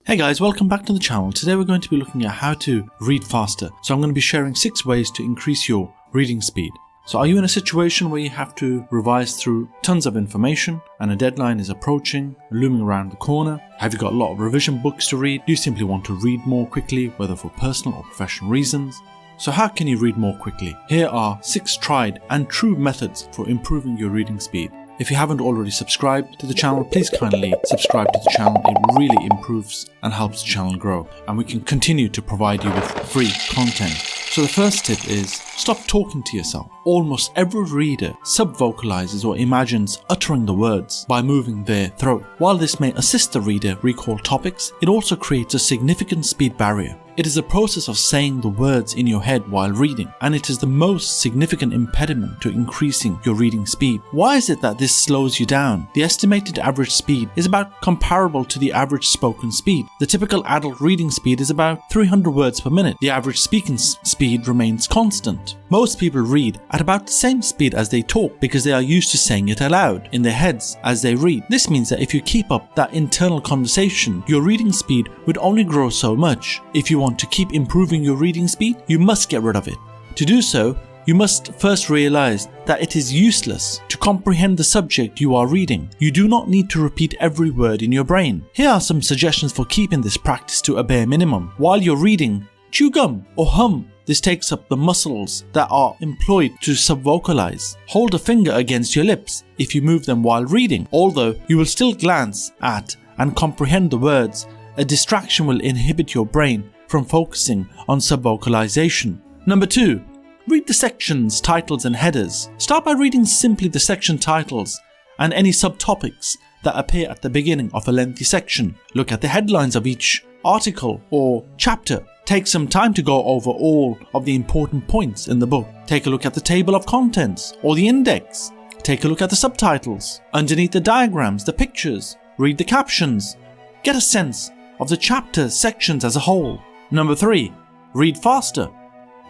Hey guys, welcome back to the channel. Today we're going to be looking at how to read faster. So I'm going to be sharing 6 ways to increase your reading speed. So are you in a situation where you have to revise through tons of information and a deadline is approaching, looming around the corner? Have you got a lot of revision books to read? Do you simply want to read more quickly, whether for personal or professional reasons? So how can you read more quickly? Here are 6 tried and true methods for improving your reading speed. If you haven't already subscribed to the channel, please kindly subscribe to the channel. It really improves and helps the channel grow, and we can continue to provide you with free content. So the first tip is stop talking to yourself. Almost every reader subvocalizes or imagines uttering the words by moving their throat. While this may assist the reader recall topics, it also creates a significant speed barrier. It is a process of saying the words in your head while reading, and it is the most significant impediment to increasing your reading speed. Why is it that this slows you down? The estimated average speed is about comparable to the average spoken speed. The typical adult reading speed is about 300 words per minute. The average speaking speed remains constant. Most people read at about the same speed as they talk because they are used to saying it aloud in their heads as they read. This means that if you keep up that internal conversation, your reading speed would only grow so much. If you want to keep improving your reading speed, you must get rid of it. To do so, you must first realize that it is useless to comprehend the subject you are reading. You do not need to repeat every word in your brain. Here are some suggestions for keeping this practice to a bare minimum. While you're reading, chew gum or hum. This takes up the muscles that are employed to subvocalize. Hold a finger against your lips if you move them while reading. Although you will still glance at and comprehend the words, a distraction will inhibit your brain from focusing on subvocalization. Number 2. Read the sections, titles and headers. Start by reading simply the section titles and any subtopics that appear at the beginning of a lengthy section. Look at the headlines of each article or chapter. Take some time to go over all of the important points in the book. Take a look at the table of contents or the index. Take a look at the subtitles. Underneath the diagrams, the pictures. Read the captions. Get a sense of the chapter sections as a whole. Number 3. Read faster.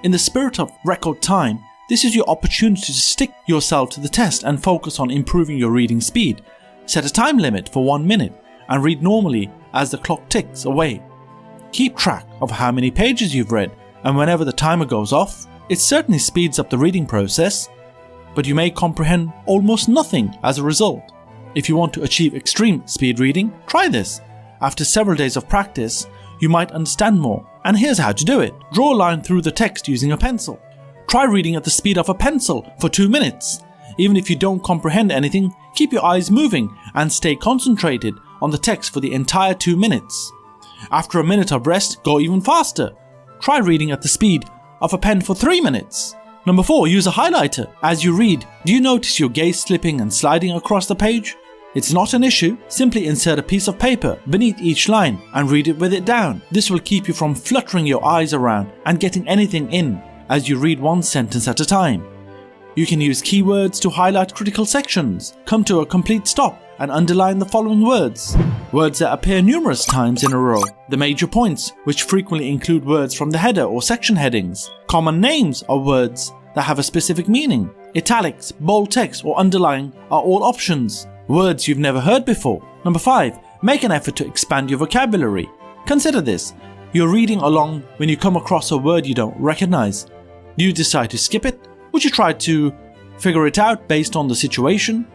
In the spirit of record time, this is your opportunity to stick yourself to the test and focus on improving your reading speed. Set a time limit for 1 minute and read normally as the clock ticks away. Keep track of how many pages you've read, and whenever the timer goes off, it certainly speeds up the reading process, but you may comprehend almost nothing as a result. If you want to achieve extreme speed reading, try this. After several days of practice, you might understand more, and here's how to do it. Draw a line through the text using a pencil. Try reading at the speed of a pencil for 2 minutes. Even if you don't comprehend anything, keep your eyes moving and stay concentrated on the text for the entire 2 minutes. After a minute of rest, go even faster. Try reading at the speed of a pen for 3 minutes. Number 4, use a highlighter. As you read, do you notice your gaze slipping and sliding across the page? It's not an issue. Simply insert a piece of paper beneath each line and read it with it down. This will keep you from fluttering your eyes around and getting anything in as you read one sentence at a time. You can use keywords to highlight critical sections. Come to a complete stop and underline the following words. Words that appear numerous times in a row. The major points, which frequently include words from the header or section headings. Common names are words that have a specific meaning. Italics, bold text or underline are all options. Words you've never heard before. Number 5. Make an effort to expand your vocabulary. Consider this. You're reading along when you come across a word you don't recognize. Do you decide to skip it? Would you try to figure it out based on the situation?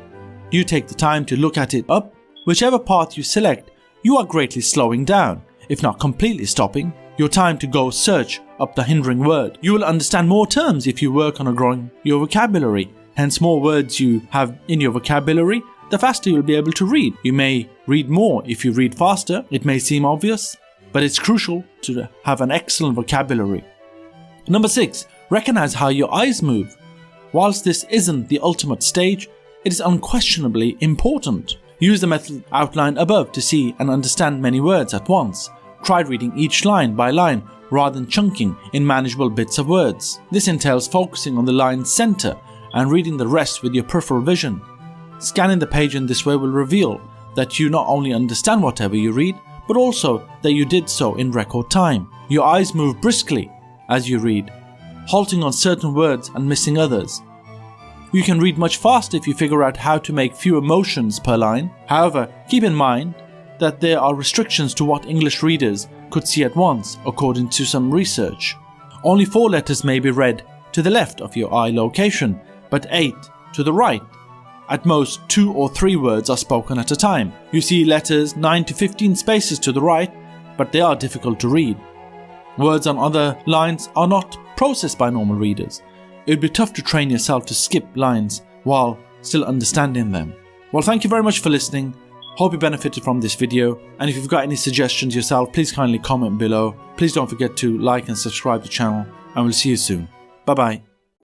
Do you take the time to look at it up? Whichever path you select, you are greatly slowing down, if not completely stopping, your time to go search up the hindering word. You will understand more terms if you work on growing your vocabulary. Hence, more words you have in your vocabulary, the faster you'll be able to read. You may read more if you read faster. It may seem obvious, but it's crucial to have an excellent vocabulary. Number 6. Recognize how your eyes move. Whilst this isn't the ultimate stage, it is unquestionably important. Use the method outlined above to see and understand many words at once. Try reading each line by line rather than chunking in manageable bits of words. This entails focusing on the line's center and reading the rest with your peripheral vision. Scanning the page in this way will reveal that you not only understand whatever you read, but also that you did so in record time. Your eyes move briskly as you read, halting on certain words and missing others. You can read much faster if you figure out how to make fewer motions per line. However, keep in mind that there are restrictions to what English readers could see at once, according to some research. Only 4 letters may be read to the left of your eye location, but 8 to the right. At most 2 or 3 words are spoken at a time. You see letters 9 to 15 spaces to the right, but they are difficult to read. Words on other lines are not processed by normal readers. It would be tough to train yourself to skip lines while still understanding them. Well, thank you very much for listening. Hope you benefited from this video, and if you've got any suggestions yourself, please kindly comment below. Please don't forget to like and subscribe to the channel, and we'll see you soon. Bye bye.